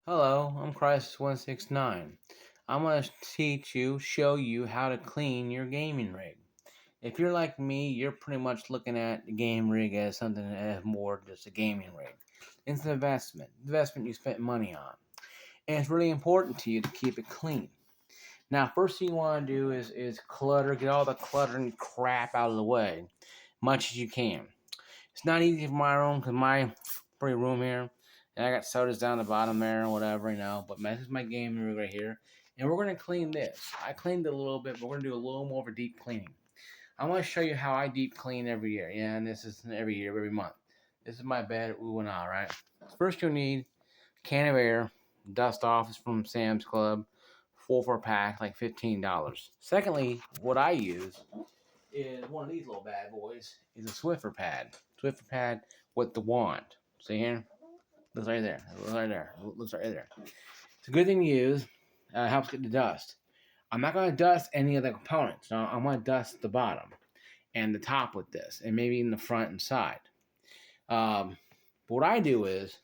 Hello, I'm Crisis169. I'm going to show you how to clean your gaming rig. If you're like me, you're pretty much looking at the game rig as something that has more than just a gaming rig. It's an investment you spent money on. And it's really important to you to keep it clean. Now, first thing you want to do is get all the clutter and crap out of the way, much as you can. It's not easy for my room because my pretty room here, and I got sodas down the bottom there or whatever, But this is my game room right here, and we're gonna clean this. I cleaned it a little bit, but we're gonna do a little more of a deep cleaning. I want to show you how I deep clean every year. Yeah, and this is every year, every month. This is my bed, ooh and ah, right? First, you'll need a can of air, dust off is from Sam's Club, 4 for a pack, like $15. Secondly, what I use is one of these little bad boys is a Swiffer pad. Swiffer pad with the wand. See here? Looks right there. Looks right there. Looks right there. It's a good thing to use. Helps get the dust. I'm not going to dust any of the components. No, I'm going to dust the bottom and the top with this, and maybe in the front and side. But what I do is,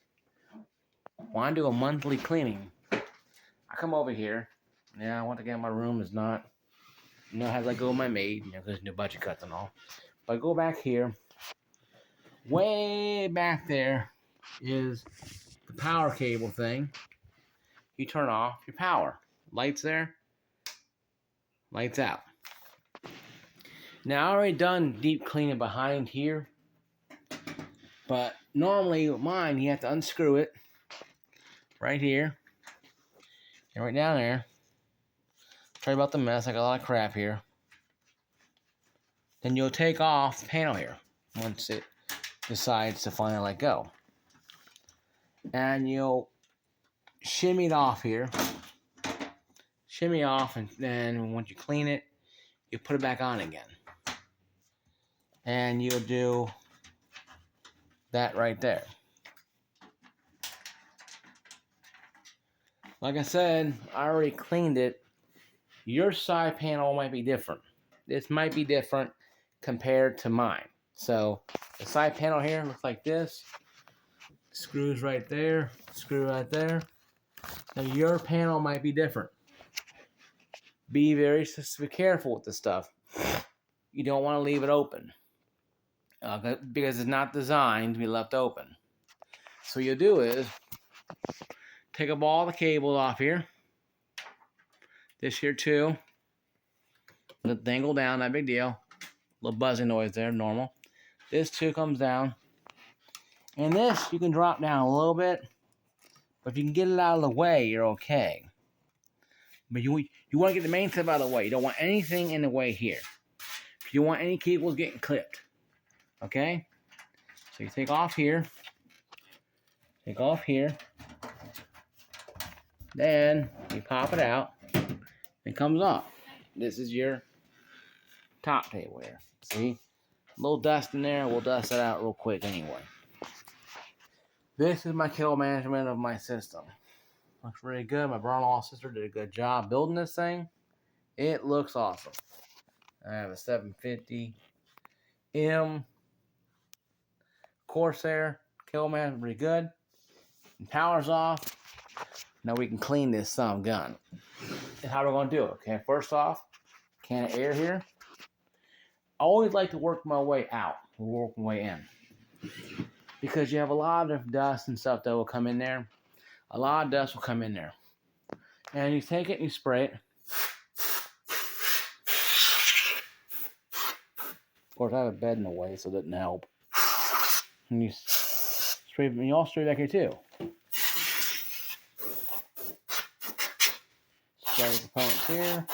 when I do a monthly cleaning, I come over here. Yeah, once again, my room is not, I have to let go of my maid, because no budget cuts and all. But I go back here. Way back there is the power cable thing. You turn off your power. Lights there, lights out. Now I already done deep cleaning behind here, but normally with mine you have to unscrew it right here and right down there. Sorry about the mess, I got a lot of crap here. Then you'll take off the panel here once it decides to finally let go. And you'll shimmy it off here. Shimmy off, and then once you clean it, you put it back on again. And you'll do that right there. Like I said, I already cleaned it. Your side panel might be different. This might be different compared to mine. So the side panel here looks like this. Screws right there, screw right there. Now your panel might be different. Be careful with this stuff. You don't want to leave it open because it's not designed to be left open. So what you'll do is take up all the cables off here. This here too. Let it dangle down, not a big deal. Little buzzing noise there, normal. This too comes down. And this you can drop down a little bit. But if you can get it out of the way, you're okay. But you want to get the main stuff out of the way. You don't want anything in the way here. You don't want any cables getting clipped. Okay? So you take off here. Take off here. Then you pop it out. It comes off. This is your top table here. See? A little dust in there. We'll dust it out real quick anyway. This is my kill management of my system. Looks really good. My brother-in-law sister did a good job building this thing. It looks awesome. I have a 750M Corsair kill management, pretty good. And power's off. Now we can clean this gun. And how we're going to do it, okay? First off, can of air here. I always like to work my way out, work my way in. Because you have a lot of dust and stuff that will come in there. A lot of dust will come in there. And you take it and you spray it. Of course, I have a bed in the way, so it doesn't help. And you spray, and you all spray back here too. Spray the components here.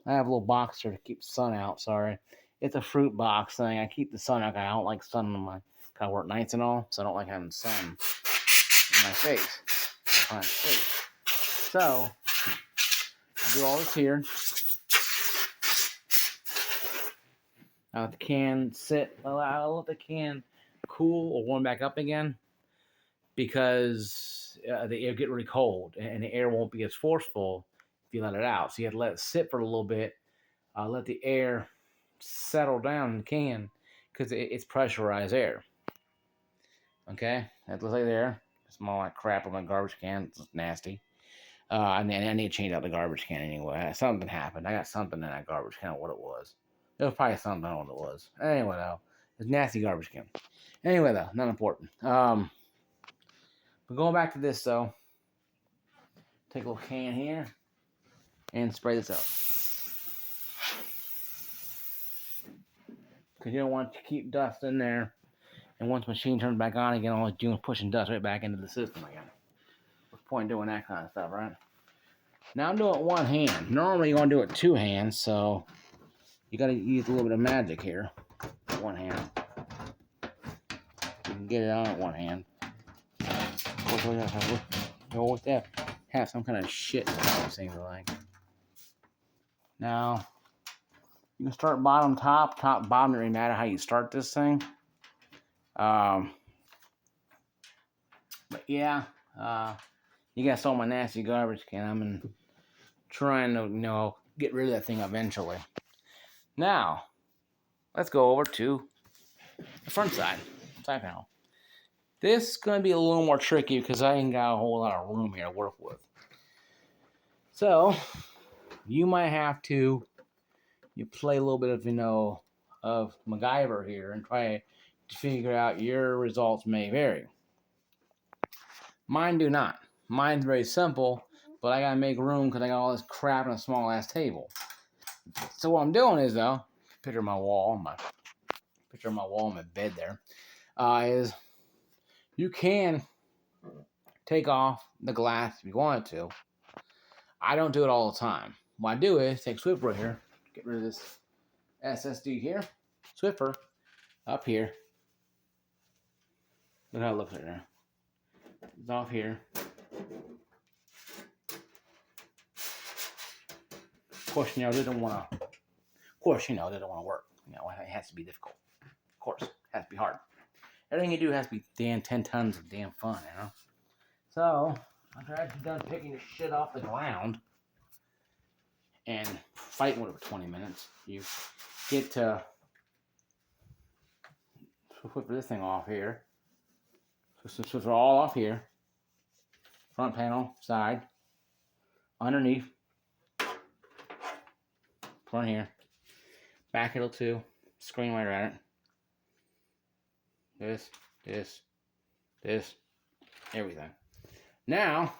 I have a little box here to keep the sun out, sorry. It's a fruit box thing. I keep the sun out. I don't like sun on my, I work nights and all, so I don't like having sun in my face. I can't sleep. So, I do all this here. I let the can sit. I'll let the can cool or warm back up again because the air get really cold and the air won't be as forceful if you let it out. So you have to let it sit for a little bit. Let the air settle down in the can because it's pressurized air. Okay, that looks like there. smell like crap on my garbage can. It's nasty. I need to change out the garbage can anyway. Something happened. I got something in that garbage can. What it was? It was probably something. I don't know what it was. Anyway, though, it's nasty garbage can. Anyway, though, not important. But going back to this, though, take a little can here and spray this out. Because you don't want to keep dust in there. And once the machine turns back on again, all it's doing is pushing dust right back into the system again. What's the point in doing that kind of stuff, right? Now I'm doing it one hand. Normally you're going to do it two hands, so you got to use a little bit of magic here. One hand. You can get it on at one hand. With that, have some kind of shit it seems like. Now, you can start bottom, top, bottom. It doesn't matter how you start this thing. But yeah, you guys saw my nasty garbage can. I'm trying to, get rid of that thing eventually. Now, let's go over to the front side panel. This is going to be a little more tricky because I ain't got a whole lot of room here to work with. So, you might have to play a little bit of MacGyver here and try to figure out your results may vary. Mine do not. Mine's very simple, but I got to make room because I got all this crap on a small ass table. So what I'm doing is, though, picture my wall on my bed there, is you can take off the glass if you wanted to. I don't do it all the time. What I do is take Swiffer here, get rid of this SSD here, Swiffer up here. Look how it looks right there. It's off here. Of course, they don't want to. Of course, they don't want to work. It has to be difficult. Of course, it has to be hard. Everything you do has to be 10 tons of damn fun, So, after I'm done picking the shit off the ground and fighting with it for 20 minutes, you get to flip this thing off here. So they're all off here. Front panel, side, underneath, front here, back handle too, screen right at it. This, everything. Now,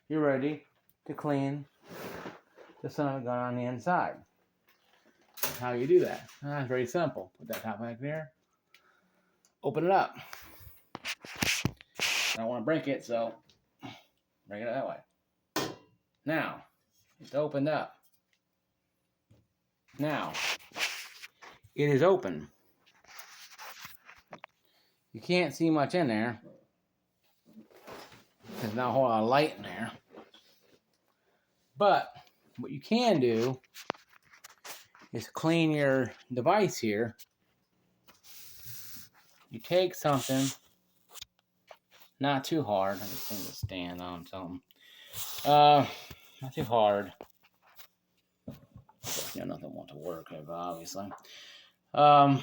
you're ready to clean the son of a gun on the inside. How you do that? It's very simple. Put that top back there. Open it up. I don't want to break it, so break it that way. Now, it's opened up. Now, it is open. You can't see much in there. There's not a whole lot of light in there. But what you can do is clean your device here. You take something, not too hard. I just need to stand on something. Not too hard. Nothing wants to work, obviously. Let's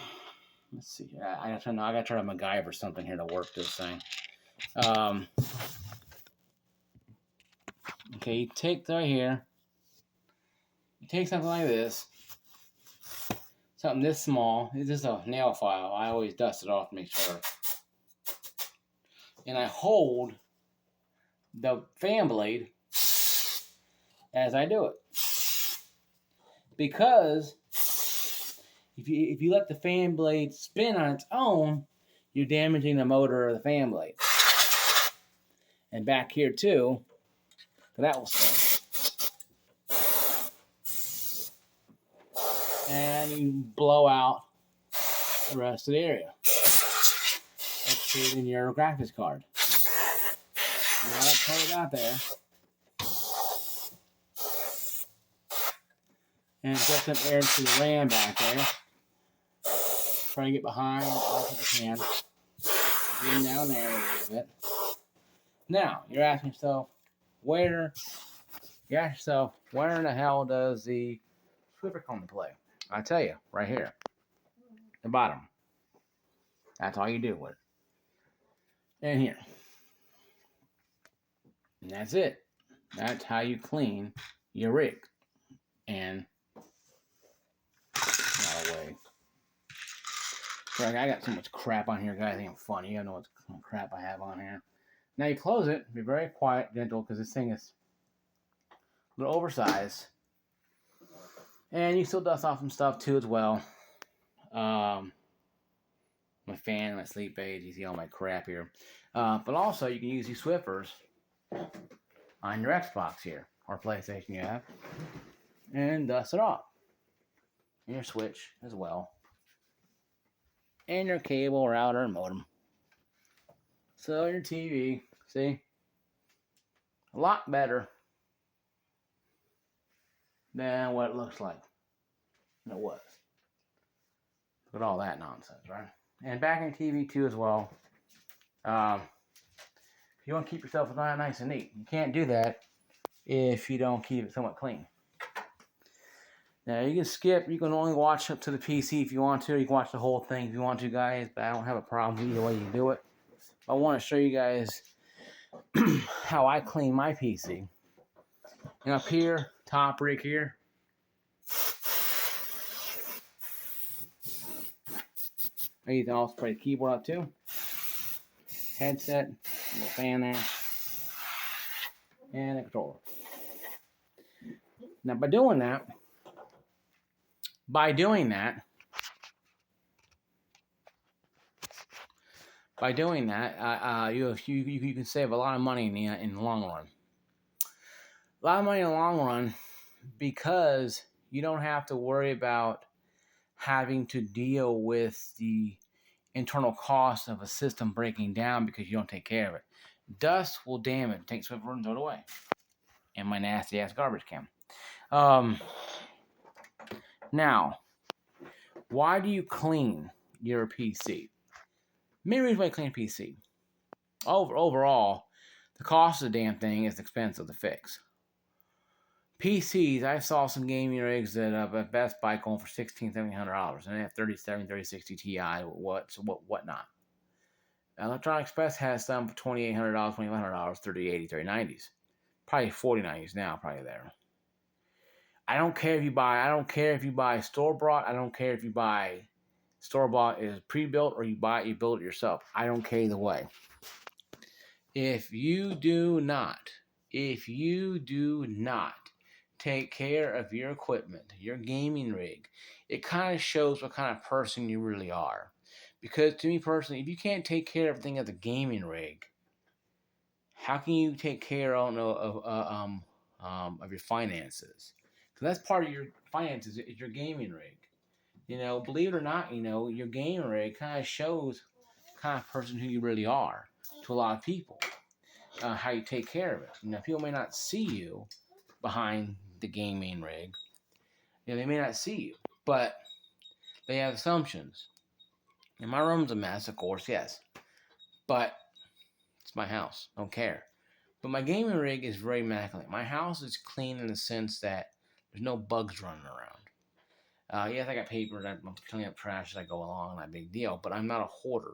see. I gotta try to MacGyver something here to work this thing. Okay, you take right here. You take something like this. Something this small. This is a nail file. I always dust it off to make sure. And I hold the fan blade as I do it. Because if you let the fan blade spin on its own, you're damaging the motor of the fan blade. And back here too, that will spin. And you blow out the rest of the area. That's in your graphics card. Now let's put it out there. And get some air to the RAM back there. Try to get behind off of the can. Get down there a little bit. Now, you're asking yourself, where in the hell does the Swiffer come into play? I tell you, right here. The bottom. That's all you do with it. and here. And that's it. That's how you clean your rig. And not away. Sorry, I got so much crap on here, guys. I think I'm funny. You don't know what crap I have on here. Now you close it. Be very quiet, gentle, because this thing is a little oversized. And you still dust off some stuff too as well. My fan, my sleep aid. You see all my crap here. But also, you can use these Swiffers on your Xbox here or PlayStation you have, and dust it off. And your Switch as well. And your cable, router, and modem. So your TV, see, a lot better than what it looks like. And it was. Look at all that nonsense, right? And back in TV too as well. If you want to keep yourself nice and neat, you can't do that if you don't keep it somewhat clean. Now you can skip. You can only watch up to the PC if you want to. You can watch the whole thing if you want to, guys. But I don't have a problem either way you do it. I want to show you guys how I clean my PC. And up here, top rig here. I use also spray the keyboard up too. Headset, little fan there, and a controller. Now by doing that, you can save a lot of money in the long run. A lot of money in the long run because you don't have to worry about having to deal with the internal cost of a system breaking down because you don't take care of it. Dust will damn it. Take Swiffer and throw it away. And my nasty ass garbage can. Now, why do you clean your PC? Main reason why I clean a PC. Overall, the cost of the damn thing is expensive to fix. PCs, I saw some gaming rigs at Best Buy going for $1,600, $1,700, and they have 3070, 3060 Ti, whatnot. Electronic Express has some for $2,800, $2,500, 3080, 3090s. Probably 4090s now, probably there. I don't care if you buy store-bought. I don't care if you buy store-bought is pre-built or you build it yourself. I don't care either way. If you do not take care of your equipment, your gaming rig, it kind of shows what kind of person you really are. Because to me personally, if you can't take care of everything at the gaming rig, how can you take care of your finances? Because that's part of your finances is your gaming rig. Believe it or not, your gaming rig kind of shows the kind of person who you really are to a lot of people. How you take care of it. People may not see you behind the gaming rig. They may not see you, but they have assumptions. And my room's a mess, of course, yes. But it's my house. Don't care. But my gaming rig is very immaculate. My house is clean in the sense that there's no bugs running around. Yes, I got papers. I'm cleaning up trash as I go along. Not a big deal. But I'm not a hoarder.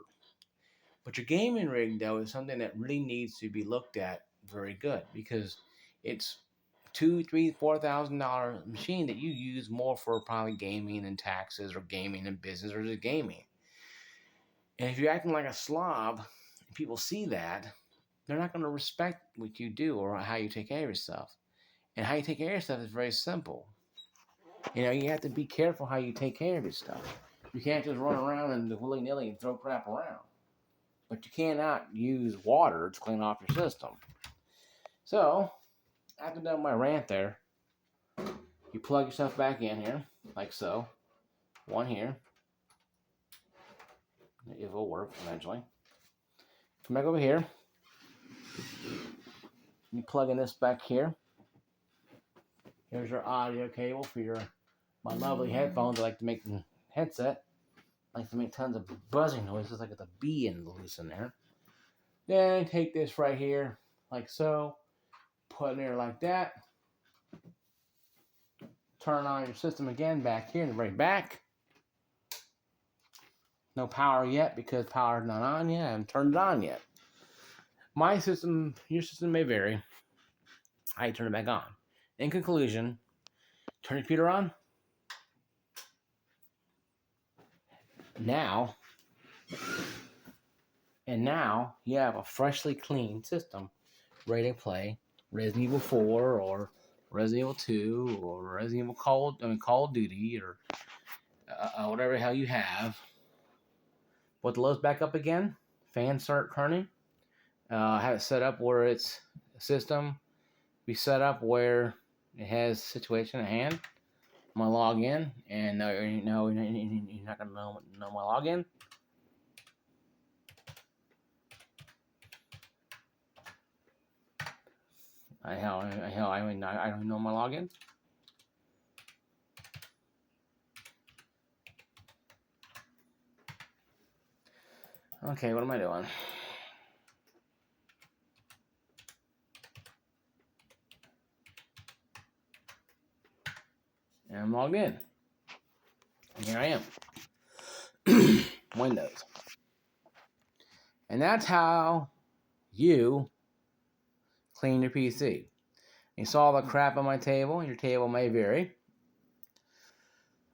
But your gaming rig, though, is something that really needs to be looked at very good because it's $2,000, $3,000, $4,000 machine that you use more for probably gaming and taxes or gaming and business or just gaming. And if you're acting like a slob, and people see that, they're not going to respect what you do or how you take care of yourself. And how you take care of yourself is very simple. You have to be careful how you take care of your stuff. You can't just run around and willy-nilly and throw crap around. But you cannot use water to clean off your system. So, after done my rant there, you plug yourself back in here, like so. One here. It will work eventually. Come back over here. You plug in this back here. Here's your audio cable for my lovely headphones. I like to make the headset. I like to make tons of buzzing noises like it's a bee in loose in there. Then take this right here, like so. Put it in there like that. Turn on your system again back here in the very back. No power yet because power's not on yet. I haven't turned it on yet. My system, your system may vary. I turn it back on. In conclusion, turn your computer on. Now, now you have a freshly clean system ready to play Resident Evil 4 or Resident Evil 2 or Resident Evil Call of Duty or whatever the hell you have. Put the loads back up again. Fans start turning. Have it set up where it's system be set up where it has situation at hand. I'm gonna log in, and no, you're not gonna know my login. I don't know my login. Okay, what am I doing? And I'm logged in. And here I am. Windows. And that's how you clean your PC. You saw the crap on my table. Your table may vary.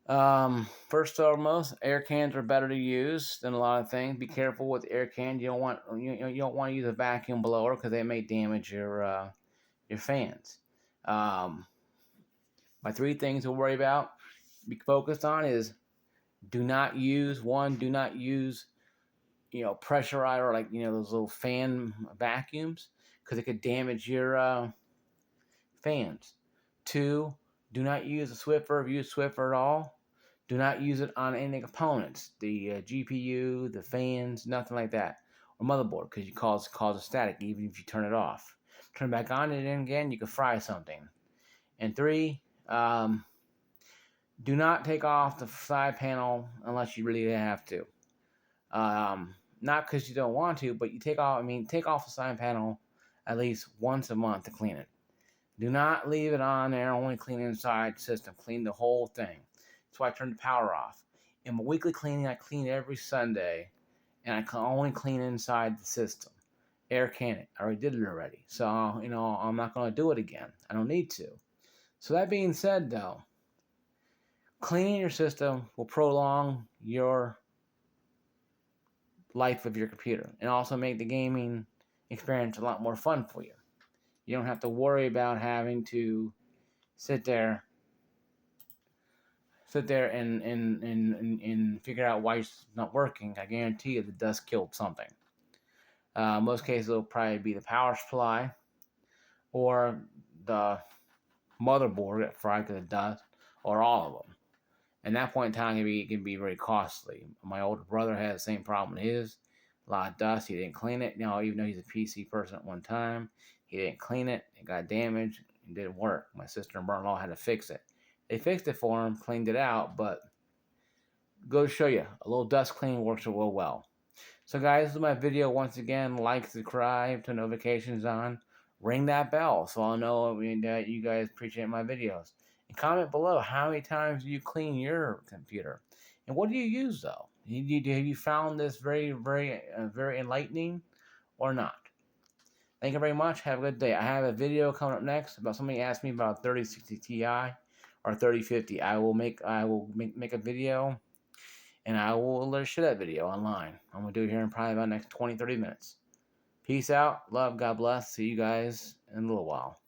First and foremost, air cans are better to use than a lot of things. Be careful with air cans. You don't want to use a vacuum blower because they may damage your fans. My 3 things to worry about, be focused on is do not use pressurized or those little fan vacuums because it could damage your fans. 2, do not use a Swiffer. If you use Swiffer at all, do not use it on any components, the GPU, the fans, nothing like that, or motherboard, because you cause a static even if you turn it off. Turn it back on and again, you can fry something. And 3, do not take off the side panel unless you really have to. Not because you don't want to, but take off the side panel at least once a month to clean it. Do not leave it on there, only clean inside system. Clean the whole thing. That's why I turned the power off. In my weekly cleaning, I clean every Sunday, and I can only clean inside the system. Air can it. I already did it already. So, I'm not going to do it again. I don't need to. So that being said, though, cleaning your system will prolong your life of your computer and also make the gaming experience a lot more fun for you. You don't have to worry about having to sit there and figure out why it's not working. I guarantee you the dust killed something. Most cases it'll probably be the power supply or the motherboard that fried because of dust, or all of them. And that point in time it can be very costly. My older brother had the same problem with his. A lot of dust. He didn't clean it. Even though he's a PC person at one time, he didn't clean it. It got damaged. It didn't work. My sister and brother-in-law had to fix it. They fixed it for him, cleaned it out, but go to show you, a little dust clean works real well. So guys, this is my video once again. Like, subscribe, turn notifications on, ring that bell so I'll know that you guys appreciate my videos. And comment below how many times do you clean your computer, and what do you use though? Have you found this very, very, very enlightening, or not? Thank you very much. Have a good day. I have a video coming up next about somebody asked me about 3060 Ti or 3050. I will make a video, and I will share that video online. I'm going to do it here in probably about the next 20-30 minutes. Peace out. Love. God bless. See you guys in a little while.